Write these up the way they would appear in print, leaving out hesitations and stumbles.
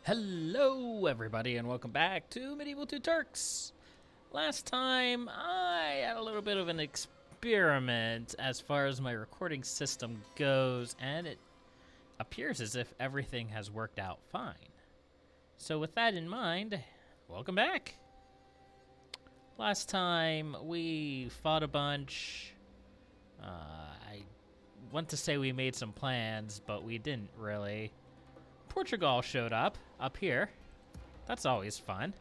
Hello everybody and welcome back to Medieval 2 Turks. Last time I had a little bit of an experiment as far as my recording system goes, and it appears as if everything has worked out fine. So with that in mind, welcome back. Last time we fought a bunch. I want to say we made some plans, but we didn't really. Portugal showed up here. That's always fun.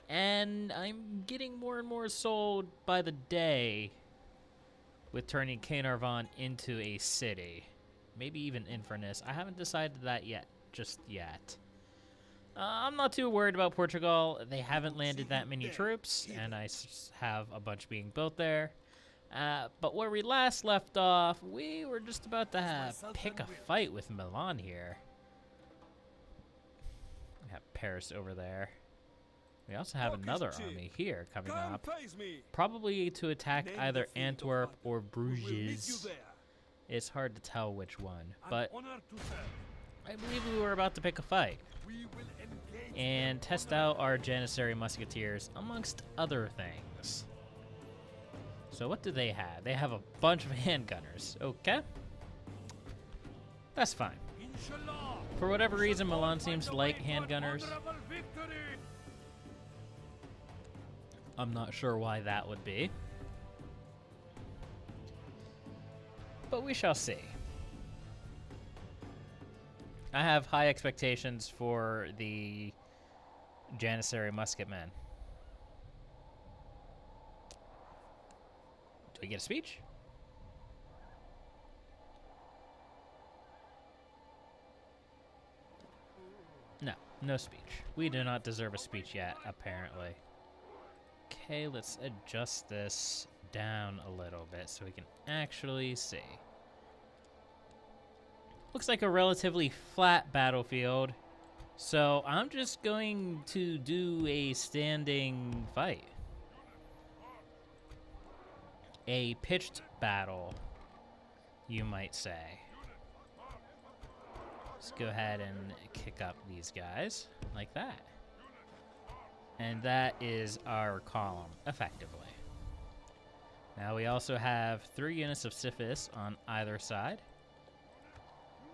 And I'm getting more and more sold by the day with turning Caernarvon into a city. Maybe even Inverness. I haven't decided that yet, just yet. I'm not too worried about Portugal. They haven't landed that many troops, and I have a bunch being built there. But where we last left off, we were just about to pick a fight with Milan here. We have Paris over there. We also have another army here coming up. Probably to attack either Antwerp or Bruges. It's hard to tell which one, but I believe we were about to pick a fight and test out our Janissary Musketeers, amongst other things. So what do they have? They have a bunch of handgunners. Okay. That's fine. For whatever reason, Milan seems to like handgunners. I'm not sure why that would be, but we shall see. I have high expectations for the Janissary Musketmen. Do we get a speech? No, no speech. We do not deserve a speech yet, apparently. Okay, let's adjust this down a little bit so we can actually see. Looks like a relatively flat battlefield, so I'm just going to do a standing fight. A pitched battle, you might say. Let's go ahead and kick up these guys like that. And that is our column, effectively. Now we also have 3 units of Syphilis on either side.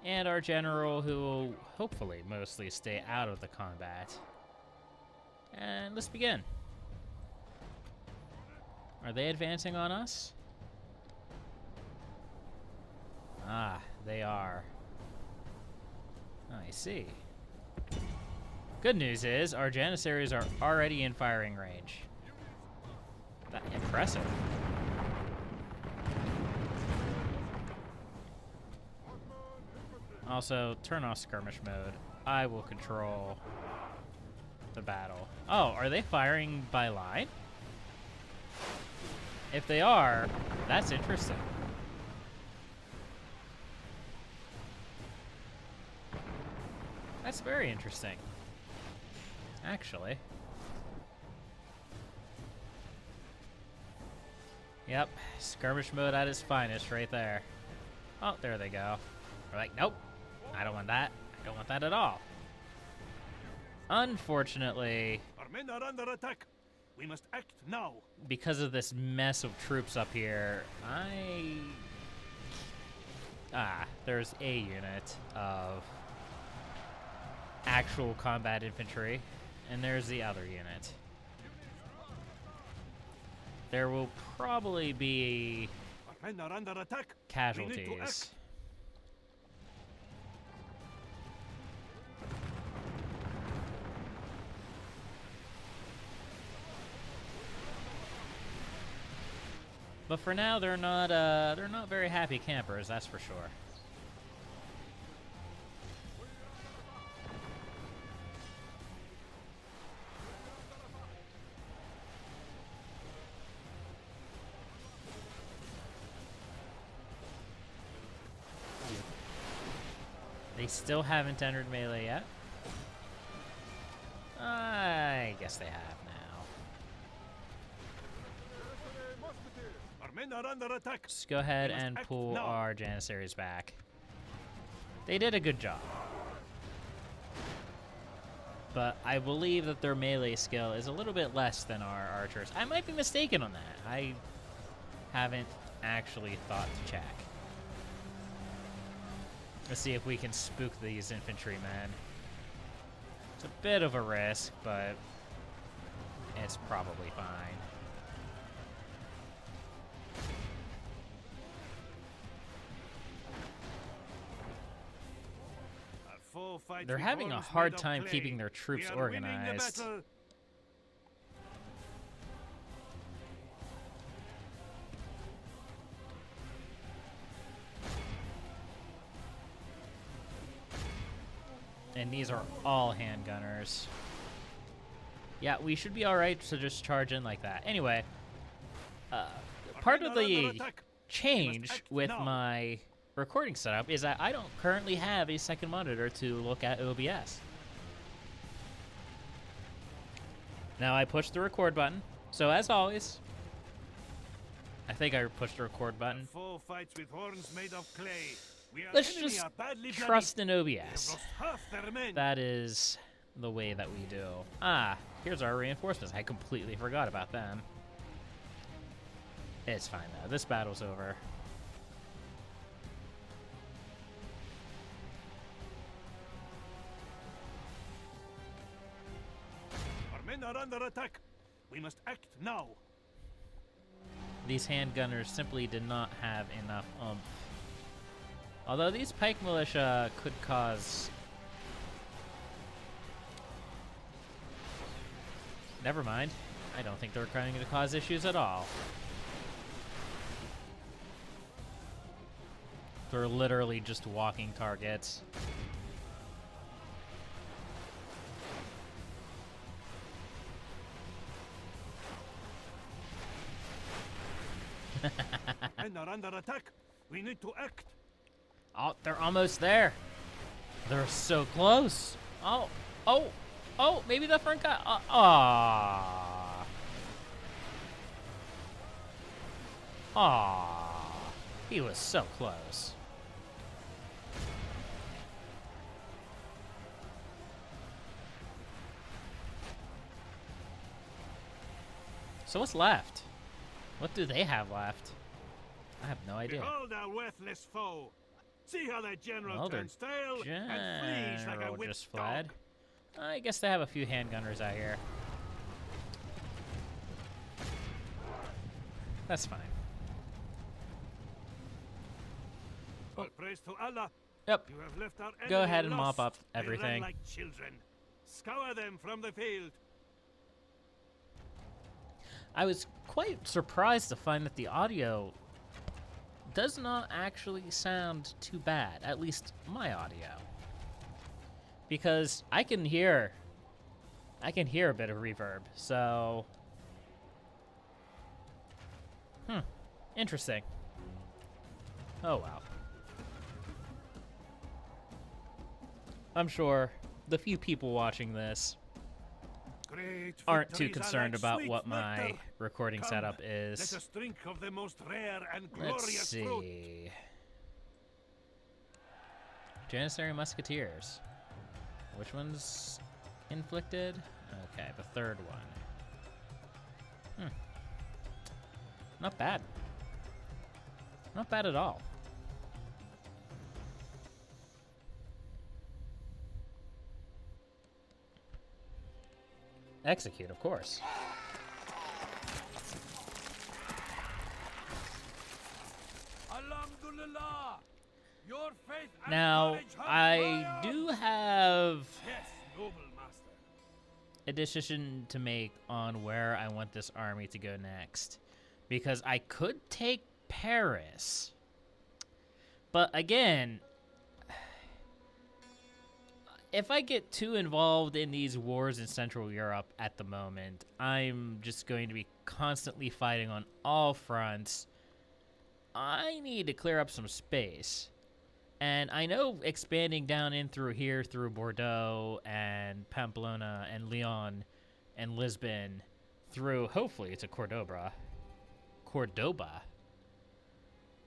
And our general, who will hopefully mostly stay out of the combat. And let's begin. Are they advancing on us? Ah, they are. I see. Good news is our Janissaries are already in firing range. That's impressive. Also, turn off skirmish mode. I will control the battle. Oh, are they firing by line? If they are, that's interesting. That's very interesting, actually. Yep, skirmish mode at its finest right there. Oh, there they go. We're like, nope, I don't want that. I don't want that at all. Unfortunately, our men are under attack. We must act now. Because of this mess of troops up here, there's a unit of actual combat infantry, and there's the other unit. There will probably be our men are under attack. Casualties. But for now, they're not very happy campers, that's for sure. They still haven't entered melee yet. I guess they have now. Our men are under attack. Let's go ahead and pull our Janissaries back. They did a good job. but I believe that their melee skill is a little bit less than our archers. I might be mistaken on that. I haven't actually thought to check. Let's see if we can spook these infantrymen. It's a bit of a risk, but it's probably fine. They're having a hard time keeping their troops organized. And these are all handgunners. Yeah, we should be alright to just charge in like that. Anyway, part of the change with my recording setup is that I don't currently have a second monitor to look at OBS. Now I pushed the record button, so as always, I think I pushed the record button. Let's just trust in OBS. That is the way that we do. Ah, here's our reinforcements. I completely forgot about them. It's fine though. This battle's over. Our men are under attack. We must act now. These handgunners simply did not have enough oomph. Although these pike militia could cause... Never mind. I don't think they're going to cause issues at all. They're literally just walking targets. Men are under attack. We need to act. Oh, they're almost there. They're so close. Oh, oh, oh, maybe the front guy. Aw. Aw. He was so close. So what's left? What do they have left? I have no idea. Behold our worthless foe. See how that general turns tail and flees like a whipped just fled. dog. I guess they have a few handgunners out here. That's fine. All praise to Allah. Yep. You have left our Go enemy ahead and mop lost. up They ran everything. like children. Scour them from the field. I was quite surprised to find that the audio does not actually sound too bad, at least my audio. Because I can hear a bit of reverb, so interesting. Oh wow. I'm sure the few people watching this Great aren't too victories are concerned like about sweet what my nectar. recording Come, setup Let is. us drink of the most rare and Let's glorious fruit. see. Janissary Musketeers. Which one's inflicted? Okay, the third one. Not bad. Not bad at all. Execute, of course. Alhamdulillah. Your faith and Now, courage have I triumphed. do have Yes, noble master. a decision to make on where I want this army to go next. Because I could take Paris. But again, if I get too involved in these wars in Central Europe at the moment, I'm just going to be constantly fighting on all fronts. I need to clear up some space. And I know expanding down in through here, through Bordeaux and Pamplona and Lyon and Lisbon, through hopefully to Cordoba,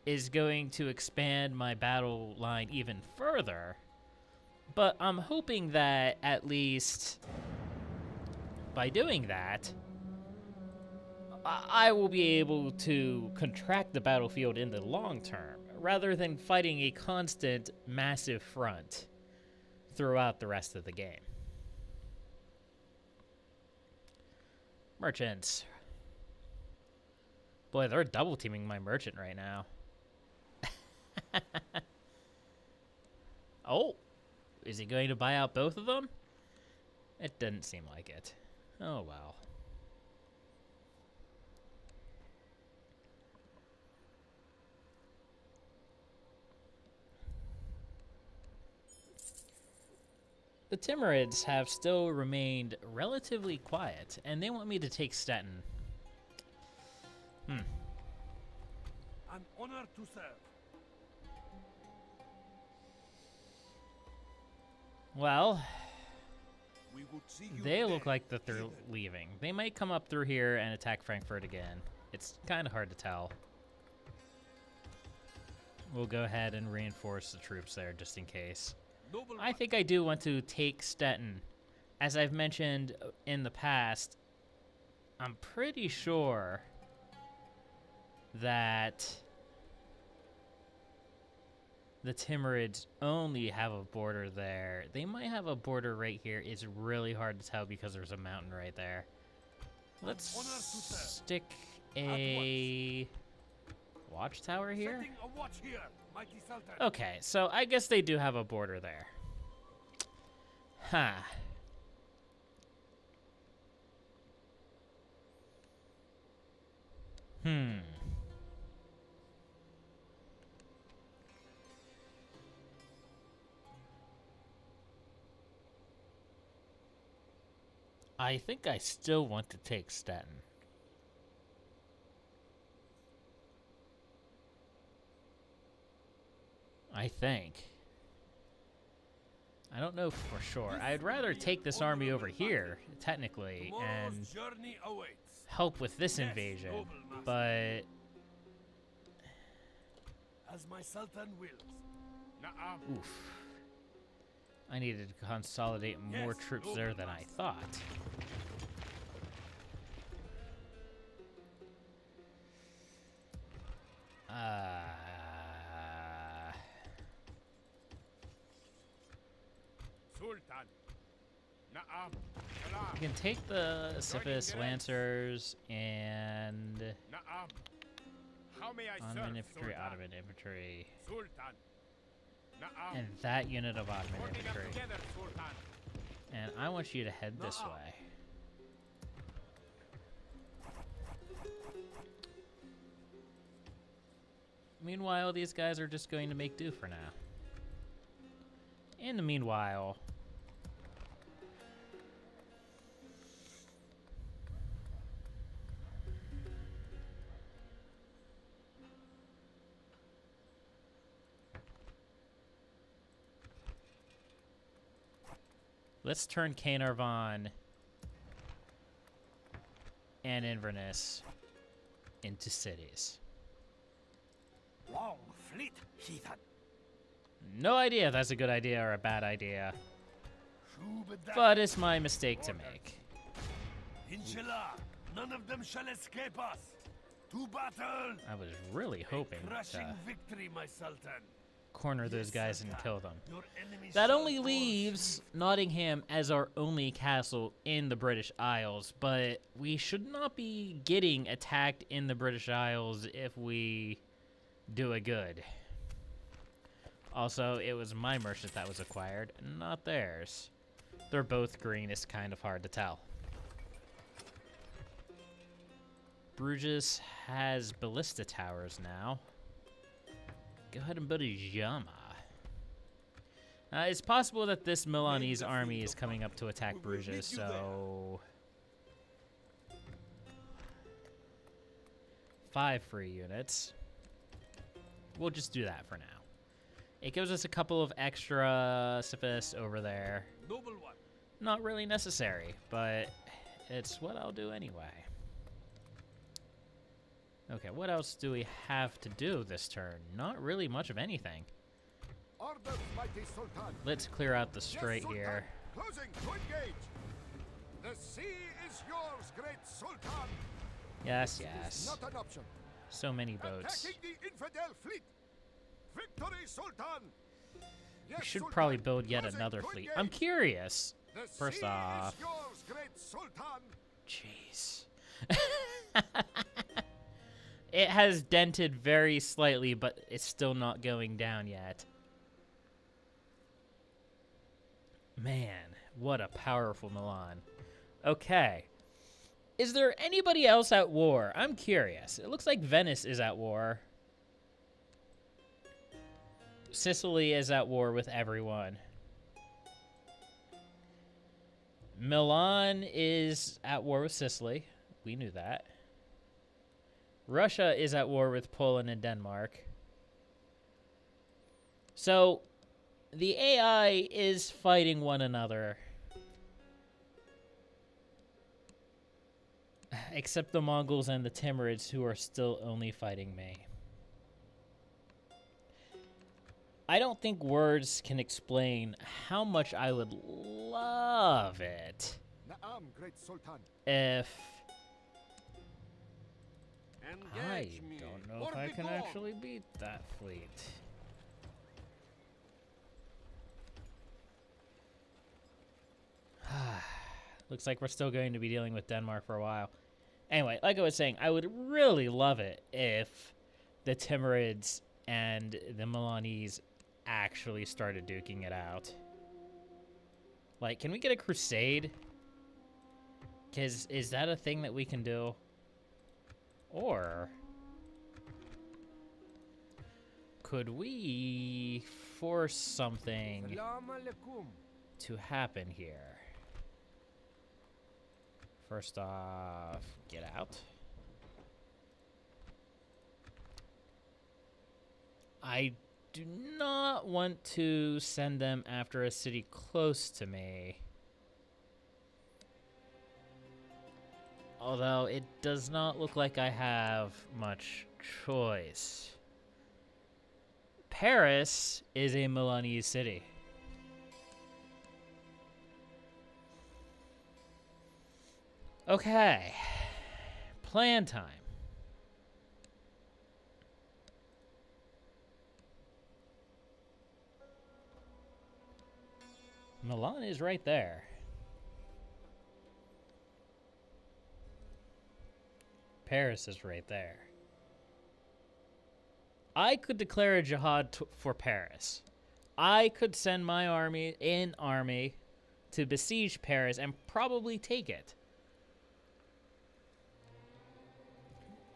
is going to expand my battle line even further. But I'm hoping that at least by doing that, I will be able to contract the battlefield in the long term, rather than fighting a constant, massive front throughout the rest of the game. Merchants. Boy, they're double teaming my merchant right now. Oh, is he going to buy out both of them? It didn't seem like it. Oh well. The Timurids have still remained relatively quiet, and they want me to take Stettin. An honor to serve. Well, We would see you they look there, like that they're Jihad. leaving. They might come up through here and attack Frankfurt again. It's kind of hard to tell. We'll go ahead and reinforce the troops there just in case. Noble I think I do want to take Stettin. As I've mentioned in the past, I'm pretty sure that the Timurids only have a border there. They might have a border right here. It's really hard to tell because there's a mountain right there. Let's stick a watchtower here. Setting a watch here, mighty Sultan. Okay, so I guess they do have a border there. Huh. I think I still want to take Stettin. I think. I don't know for sure. I'd rather take this army over here, technically, and Tomorrow's journey awaits. help with this Yes, invasion, noble master. but As my Sultan wills. oof. I needed to consolidate more Yes, troops noble there than I master. thought. Sultan. Na'am. I can take the Siphus Lancers and Na'am. How may I Ottoman infantry, Ottoman infantry, Sultan. Na'am. and that unit of Ottoman Working up infantry. together, Sultan. And I want you to head this way. Meanwhile, these guys are just going to make do for now. In the meanwhile, let's turn Caernarvon and Inverness into cities. Long fleet, Jihad. No idea if that's a good idea or a bad idea, Shubadak. but it's my mistake to make. Inshallah, none of them shall escape us. To battle. I was really hoping Crushing to victory, my Sultan. corner those Yes, guys and Sultan. kill them. Your enemies That shall only fall leaves Nottingham as our only castle in the British Isles, but we should not be getting attacked in the British Isles if we do it good. Also, it was my merchant that was acquired, not theirs. They're both green, it's kind of hard to tell. Bruges has ballista towers now. Go ahead and build a Jama. It's possible that this Milanese army is coming up to attack Bruges, so 5 free units. We'll just do that for now. It gives us a couple of extra Siphus over there. Noble one. Not really necessary, but it's what I'll do anyway. Okay, what else do we have to do this turn? Not really much of anything. Orders, mighty Sultan. Let's clear out the Yes, strait Sultan. here. Closing to engage. The sea is yours, great Sultan. Yes, It yes. is not an option. So many boats. Attacking the infidel fleet. Victory, Sultan. We Yes, should Sultan. probably build yet Closing another to fleet. engage. I'm curious. The First sea off, is yours, great Sultan. jeez. It has dented very slightly, but it's still not going down yet. Man, what a powerful Milan. Okay. Is there anybody else at war? I'm curious. It looks like Venice is at war. Sicily is at war with everyone. Milan is at war with Sicily. We knew that. Russia is at war with Poland and Denmark. So, the AI is fighting one another. Except the Mongols and the Timurids, who are still only fighting me. I don't think words can explain how much I would love it Naam, great Sultan. if... I Engage me. don't know or if I be can gone. actually beat that fleet. Looks like we're still going to be dealing with Denmark for a while. Anyway, like I was saying, I would really love it if the Timurids and the Milanese actually started duking it out. Like, can we get a crusade? Because is that a thing that we can do? Or could we force something Salam alaikum. to happen here? First off, get out. I do not want to send them after a city close to me. Although it does not look like I have much choice. Paris is a Milanese city. Okay. Plan time. Milan is right there. Paris is right there. I could declare a jihad for Paris. I could send my army to besiege Paris and probably take it.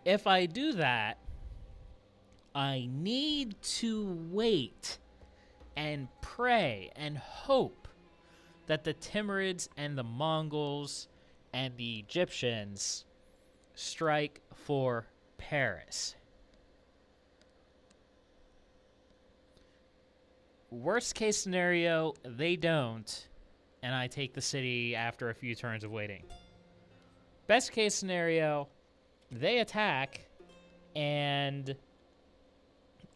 If I do that, I need to wait and pray and hope that the Timurids and the Mongols and the Egyptians strike for Paris. Worst case scenario, they don't, and I take the city after a few turns of waiting. Best case scenario, they attack, and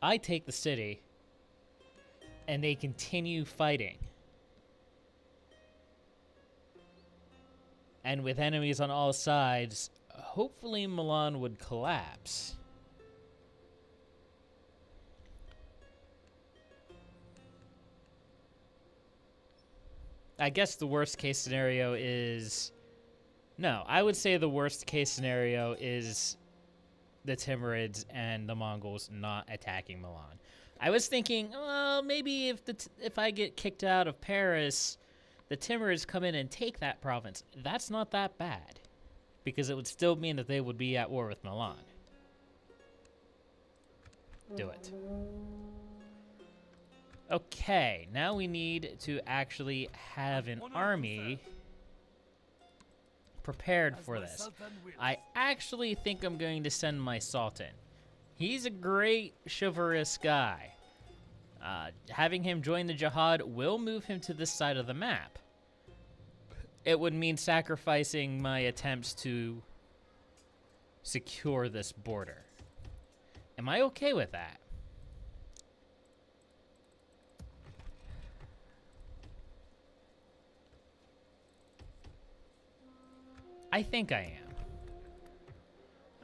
I take the city, and they continue fighting. And with enemies on all sides, hopefully Milan would collapse. I guess the worst case scenario is... No, I would say the worst case scenario is the Timurids and the Mongols not attacking Milan. I was thinking, well, maybe if I get kicked out of Paris, the Timurids come in and take that province. That's not that bad, because it would still mean that they would be at war with Milan. Do it. Okay, now we need to actually have an army prepared for this. I actually think I'm going to send my Sultan. He's a great chivalrous guy. Having him join the Jihad will move him to this side of the map. It would mean sacrificing my attempts to secure this border. Am I okay with that? I think I am.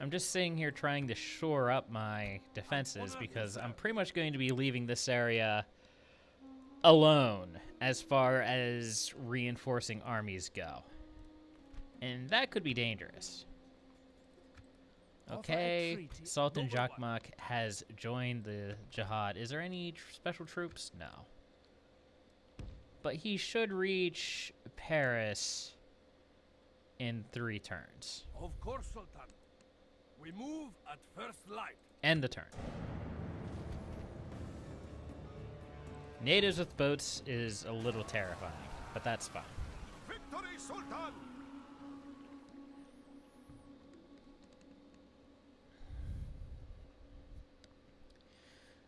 I'm just sitting here trying to shore up my defenses because I'm pretty much going to be leaving this area alone as far as reinforcing armies go. And that could be dangerous. Okay, Sultan Jakmak has joined the Jihad. Is there any special troops? No. But he should reach Paris in 3 turns. Of course, Sultan. We move at first light. End the turn. Natives with boats is a little terrifying, but that's fine. Victory, Sultan!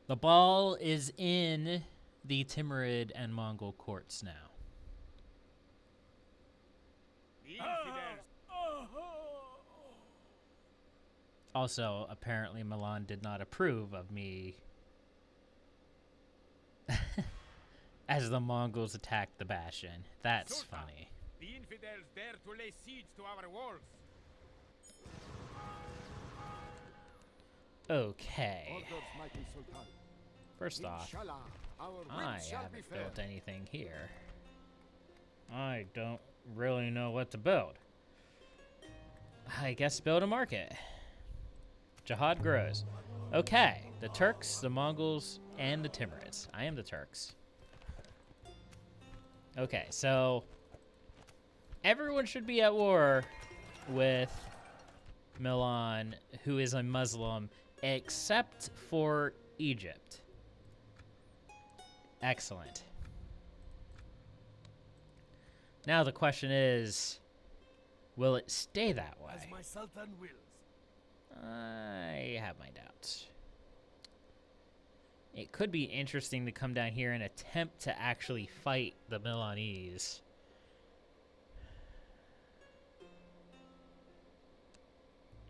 The ball is in the Timurid and Mongol courts now. Also, apparently Milan did not approve of me as the Mongols attacked the bastion. That's funny. The infidels dare to lay siege to our walls. Okay. First off, I haven't built anything here. I don't really know what to build. I guess build a market. Jihad grows. Okay, the Turks, the Mongols, and the Timurids. I am the Turks. Okay, so everyone should be at war with Milan, who is a Muslim, except for Egypt. Excellent. Now the question is, will it stay that way? As my Sultan wills. I have my doubts. It could be interesting to come down here and attempt to actually fight the Milanese.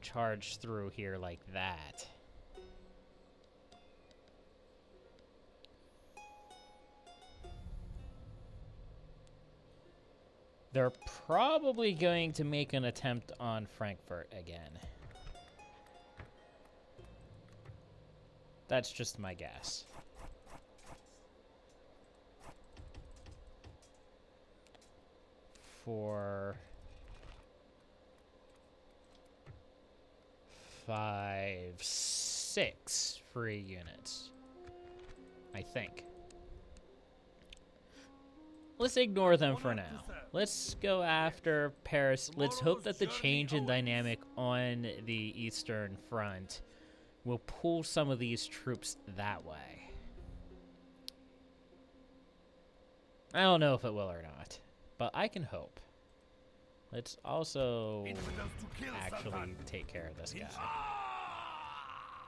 Charge through here like that. They're probably going to make an attempt on Frankfurt again. That's just my guess. For 5, 6 free units, I think. Let's ignore them for now. Let's go after Paris. Let's hope that the change in dynamic on the Eastern Front will pull some of these troops that way. I don't know if it will or not, but I can hope. Let's also actually take care of this guy.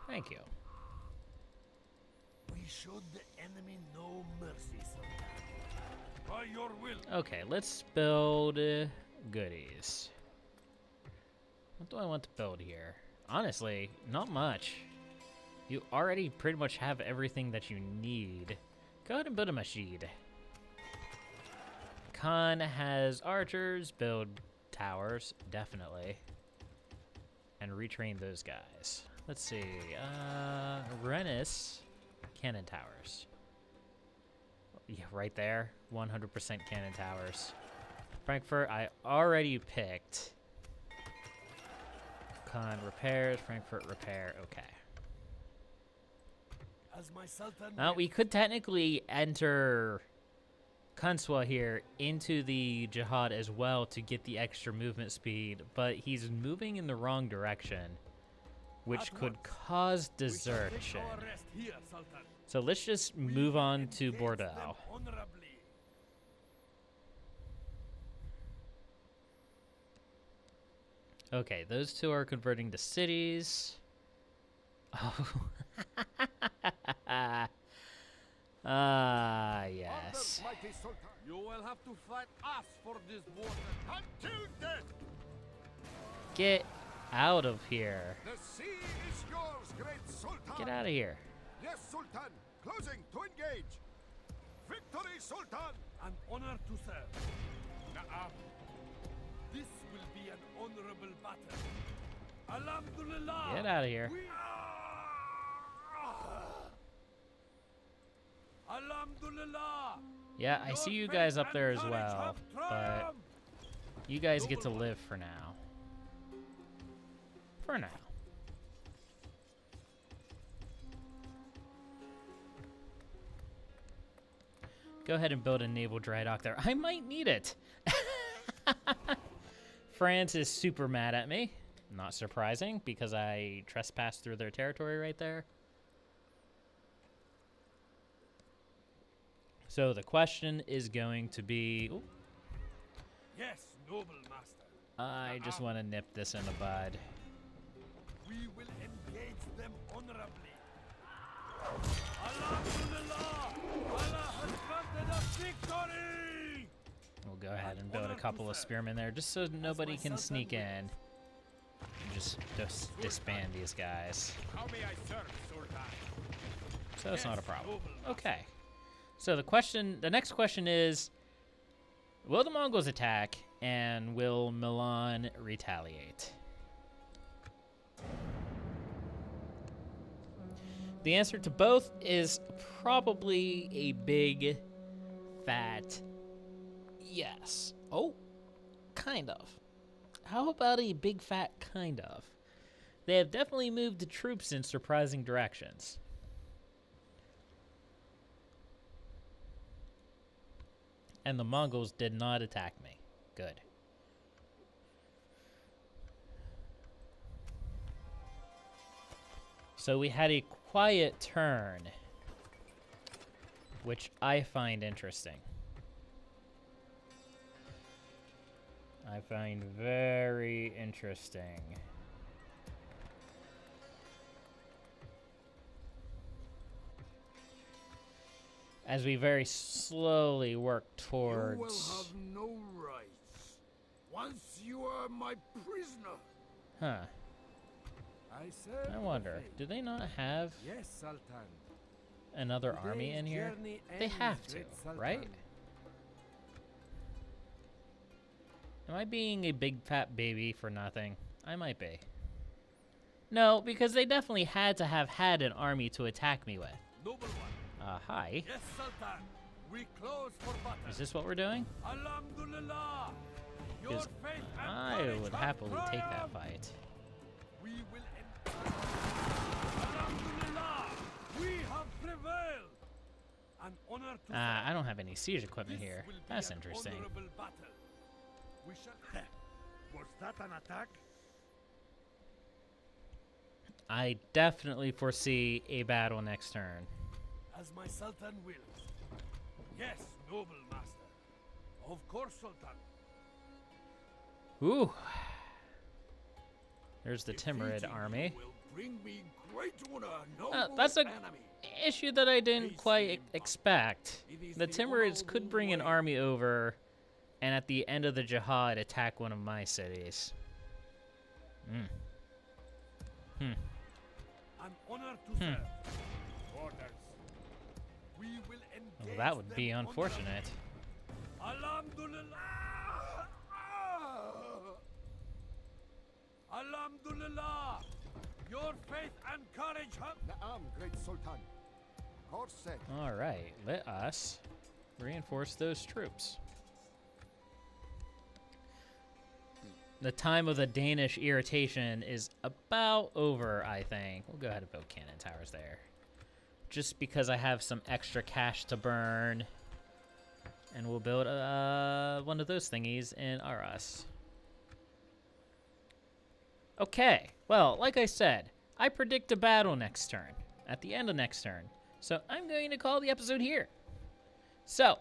Thank you. We showed the enemy no mercy, Sultan. By your will. Okay, let's build goodies. What do I want to build here? Honestly, not much. You already pretty much have everything that you need. Go ahead and build a masjid. Khan has archers, build towers, definitely. And retrain those guys. Let's see, Rennes, cannon towers. Yeah, right there, 100% cannon towers. Frankfurt, I already picked. Khan repairs, Frankfurt repair, okay. As my Sultan Now, we could technically enter Kanswa here into the Jihad as well to get the extra movement speed, but he's moving in the wrong direction, which could cause desertion. here, Sultan. So let's just move on to Bordeaux. Okay, those two are converting to cities. Oh. Yes. You will have to fight us for this water until death. Get out of here. The sea is yours, great Sultan. Get out of here. Yes, Sultan. Closing to engage. Victory, Sultan. An honor to serve. Na'am. This will be an honor Alhamdulillah. Get out of here. Alhamdulillah. Yeah, I see you guys up there as well, but you guys get to live for now. For now. Go ahead and build a naval dry dock there. I might need it. France is super mad at me. Not surprising, because I trespassed through their territory right there. So the question is going to be... Ooh, Yes, noble master. I just want to nip this in the bud. We will engage them honorably. Alhamdulillah. Allah has granted us victory. We'll go ahead and build a couple of spearmen there, just so nobody can sneak in. And just disband these guys. How may I serve, Sultan? So it's not a problem. Okay. So the next question is, will the Mongols attack, and will Milan retaliate? The answer to both is probably a big, fat yes. Oh, kind of. How about a big, fat kind of? They have definitely moved the troops in surprising directions. And the Mongols did not attack me. Good. So we had a quiet turn, which I find interesting. I find very interesting. As we very slowly work towards... You will have no rights. Once you are my prisoner. Huh. I wonder, do they not have Yes, Sultan. another army in here? They have to, right? Am I being a big fat baby for nothing? I might be. No, because they definitely had to have had an army to attack me with. Noble one. Hi. Yes, Sultan. We close for battle. Is this what we're doing? Alhamdulillah. Your Because faith and I courage would have happily take that triumphed. fight. We will Alhamdulillah. We have prevailed. An honor to I don't have any siege equipment This here. will be That's an interesting. honorable battle. We shall Was that an attack? I definitely foresee a battle next turn. As my Sultan wills. Yes, noble master. Of course, Sultan. Ooh. There's the Timurid army. Will bring me great honor, noble That's an enemy. issue that I didn't quite expect. The Timurids could bring an army over and at the end of the Jihad attack one of my cities. An honor to serve. Orders. We will engage Well, that would be them unfortunate. honorably. Alhamdulillah. Alhamdulillah. Your faith and courage have... Naam, great Sultan. Course set. All right, let us reinforce those troops. The time of the Danish irritation is about over, I think. We'll go ahead and build cannon towers there. Just because I have some extra cash to burn. And we'll build one of those thingies in Arras. Okay, well, like I said, I predict a battle next turn, at the end of next turn. So I'm going to call the episode here. So,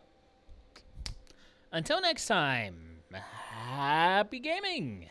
until next time, happy gaming!